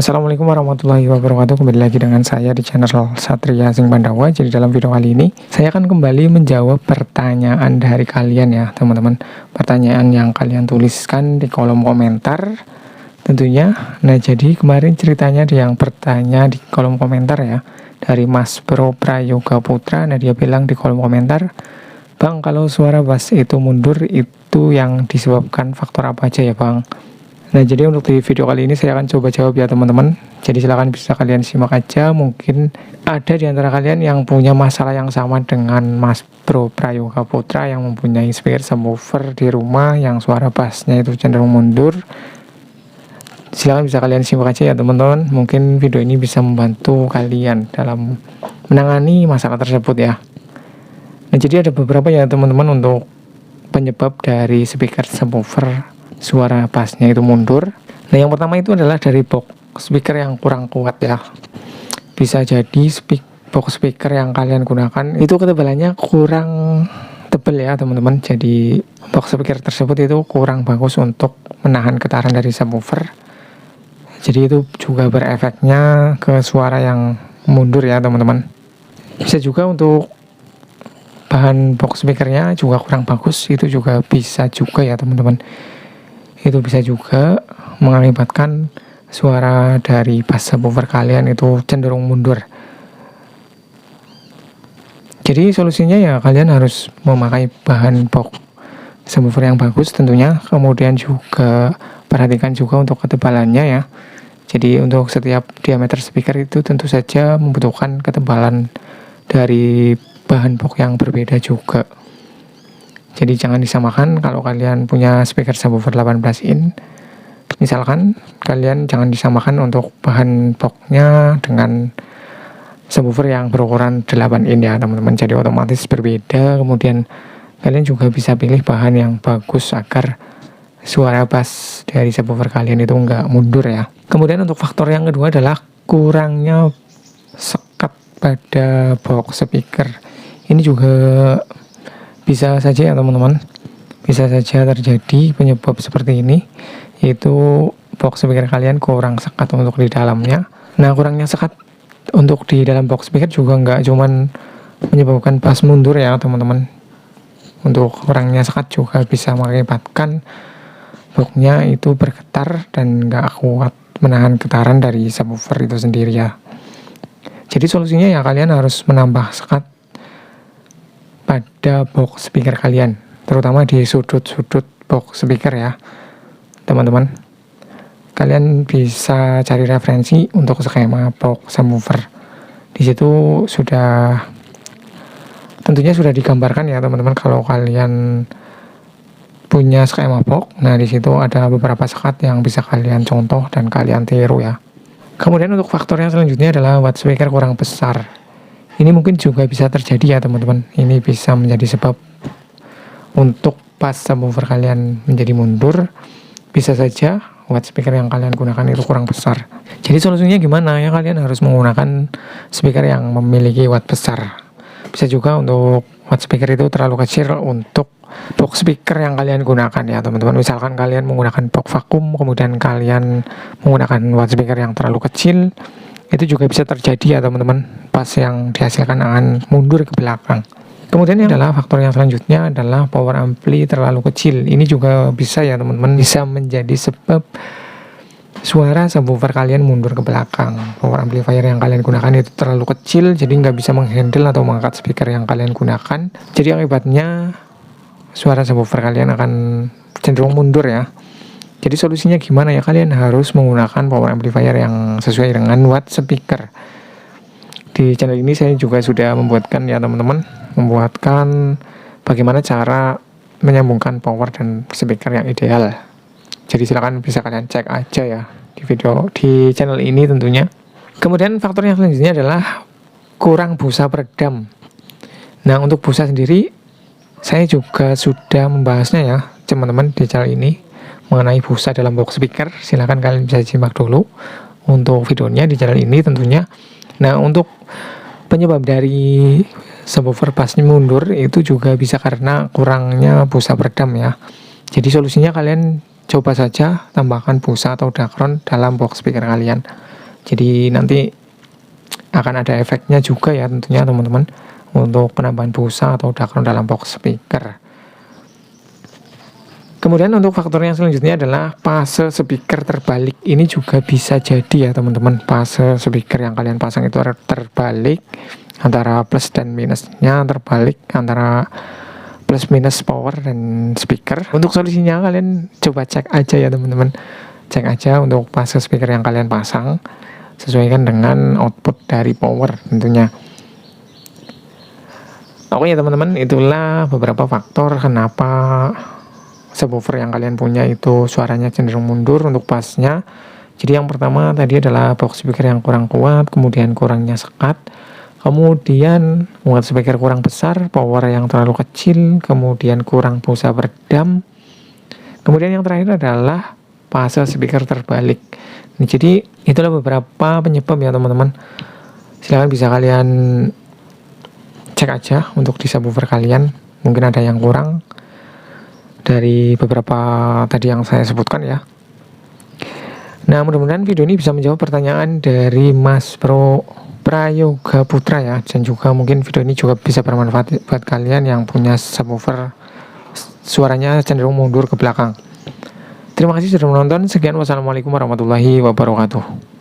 Assalamualaikum warahmatullahi wabarakatuh. Kembali lagi dengan saya di channel Satria Sing Pandawa. Jadi dalam video kali ini saya akan kembali menjawab pertanyaan dari kalian ya teman-teman. Pertanyaan yang kalian tuliskan di kolom komentar tentunya. Nah jadi kemarin ceritanya yang bertanya di kolom komentar ya, dari Mas Bro Prayoga Putra. Nah dia bilang di kolom komentar, Bang, kalau suara bass itu mundur itu yang disebabkan faktor apa aja ya Bang? Nah jadi untuk di video kali ini saya akan coba jawab ya teman-teman. Jadi silahkan bisa kalian simak aja. Mungkin ada di antara kalian yang punya masalah yang sama dengan Mas Bro Prayoga Putra, yang mempunyai speaker subwoofer di rumah yang suara bassnya itu cenderung mundur. Silahkan bisa kalian simak aja ya teman-teman. Mungkin video ini bisa membantu kalian dalam menangani masalah tersebut ya. Nah jadi ada beberapa ya teman-teman untuk penyebab dari speaker subwoofer suara bassnya itu mundur. Nah yang pertama itu adalah dari box speaker yang kurang kuat ya. Bisa jadi box speaker yang kalian gunakan itu ketebalannya kurang tebal ya teman-teman. Jadi box speaker tersebut itu kurang bagus untuk menahan getaran dari subwoofer. Jadi itu juga berefeknya ke suara yang mundur ya teman-teman. Bisa juga untuk bahan box speakernya juga kurang bagus, itu juga bisa juga ya teman-teman. Itu bisa juga mengakibatkan suara dari bass subwoofer kalian itu cenderung mundur. Jadi solusinya ya kalian harus memakai bahan box subwoofer yang bagus tentunya. Kemudian juga perhatikan juga untuk ketebalannya ya. Jadi untuk setiap diameter speaker itu tentu saja membutuhkan ketebalan dari bahan box yang berbeda juga. Jadi jangan disamakan. Kalau kalian punya speaker subwoofer 18 in, misalkan kalian jangan disamakan untuk bahan boxnya dengan subwoofer yang berukuran 8 in ya teman-teman. Jadi otomatis berbeda. Kemudian kalian juga bisa pilih bahan yang bagus agar suara bass dari subwoofer kalian itu enggak mundur ya. Kemudian untuk faktor yang kedua adalah kurangnya sekat pada box speaker. Ini juga bisa saja ya teman-teman, bisa saja terjadi penyebab seperti ini, yaitu box speaker kalian kurang sekat untuk di dalamnya. Nah kurangnya sekat untuk di dalam box speaker juga nggak cuman menyebabkan bass mundur ya teman-teman. Untuk kurangnya sekat juga bisa mengakibatkan boxnya itu bergetar dan nggak kuat menahan getaran dari subwoofer itu sendiri ya. Jadi solusinya ya kalian harus menambah sekat pada box speaker kalian, terutama di sudut-sudut box speaker ya teman-teman. Kalian bisa cari referensi untuk skema box subwoofer. Di situ sudah tentunya sudah digambarkan ya teman-teman. Kalau kalian punya skema box, nah di situ ada beberapa sekat yang bisa kalian contoh dan kalian tiru ya. Kemudian untuk faktor yang selanjutnya adalah watt speaker kurang besar. Ini mungkin juga bisa terjadi ya teman-teman. Ini bisa menjadi sebab untuk bass subwoofer kalian menjadi mundur. Bisa saja watt speaker yang kalian gunakan itu kurang besar. Jadi solusinya gimana ya? Kalian harus menggunakan speaker yang memiliki watt besar. Bisa juga untuk watt speaker itu terlalu kecil untuk box speaker yang kalian gunakan ya teman-teman. Misalkan kalian menggunakan box vakum, kemudian kalian menggunakan watt speaker yang terlalu kecil, itu juga bisa terjadi ya teman-teman. Bass yang dihasilkan akan mundur ke belakang. Kemudian yang adalah faktor yang selanjutnya adalah power ampli terlalu kecil. Ini juga bisa ya teman-teman, bisa menjadi sebab suara subwoofer kalian mundur ke belakang. Power amplifier yang kalian gunakan itu terlalu kecil, jadi nggak bisa menghandle atau mengangkat speaker yang kalian gunakan. Jadi akibatnya suara subwoofer kalian akan cenderung mundur ya. Jadi solusinya gimana ya? Kalian harus menggunakan power amplifier yang sesuai dengan watt speaker. Di channel ini saya juga sudah membuatkan ya teman-teman, membuatkan bagaimana cara menyambungkan power dan speaker yang ideal. Jadi silakan bisa kalian cek aja ya di channel ini tentunya. Kemudian faktor yang selanjutnya adalah kurang busa peredam. Nah untuk busa sendiri saya juga sudah membahasnya ya teman-teman di channel ini mengenai busa dalam box speaker. Silahkan kalian bisa simak dulu untuk videonya di channel ini tentunya. Nah untuk penyebab dari subwoofer bassnya mundur itu juga bisa karena kurangnya busa peredam ya. Jadi solusinya kalian coba saja tambahkan busa atau dakron dalam box speaker kalian. Jadi nanti akan ada efeknya juga ya tentunya teman-teman untuk penambahan busa atau dakron dalam box speaker. Kemudian untuk faktor yang selanjutnya adalah fase speaker terbalik. Ini juga bisa jadi ya teman-teman, fase speaker yang kalian pasang itu terbalik, antara plus dan minusnya terbalik, antara plus minus power dan speaker. Untuk solusinya kalian coba cek aja ya teman-teman, cek aja untuk fase speaker yang kalian pasang, sesuaikan dengan output dari power tentunya. Oke ya teman-teman, itulah beberapa faktor kenapa subwoofer yang kalian punya itu suaranya cenderung mundur untuk bassnya. Jadi yang pertama tadi adalah box speaker yang kurang kuat, kemudian kurangnya sekat, kemudian muat speaker kurang besar, power yang terlalu kecil, kemudian kurang busa peredam, kemudian yang terakhir adalah fase speaker terbalik. Nah, jadi itulah beberapa penyebab ya teman-teman. Silahkan bisa kalian cek aja untuk di subwoofer kalian, mungkin ada yang kurang dari beberapa tadi yang saya sebutkan ya. Nah, mudah-mudahan video ini bisa menjawab pertanyaan dari Mas Prayoga Putra ya, dan juga mungkin video ini juga bisa bermanfaat buat kalian yang punya subwoofer suaranya cenderung mundur ke belakang. Terima kasih sudah menonton. Sekian, wassalamualaikum warahmatullahi wabarakatuh.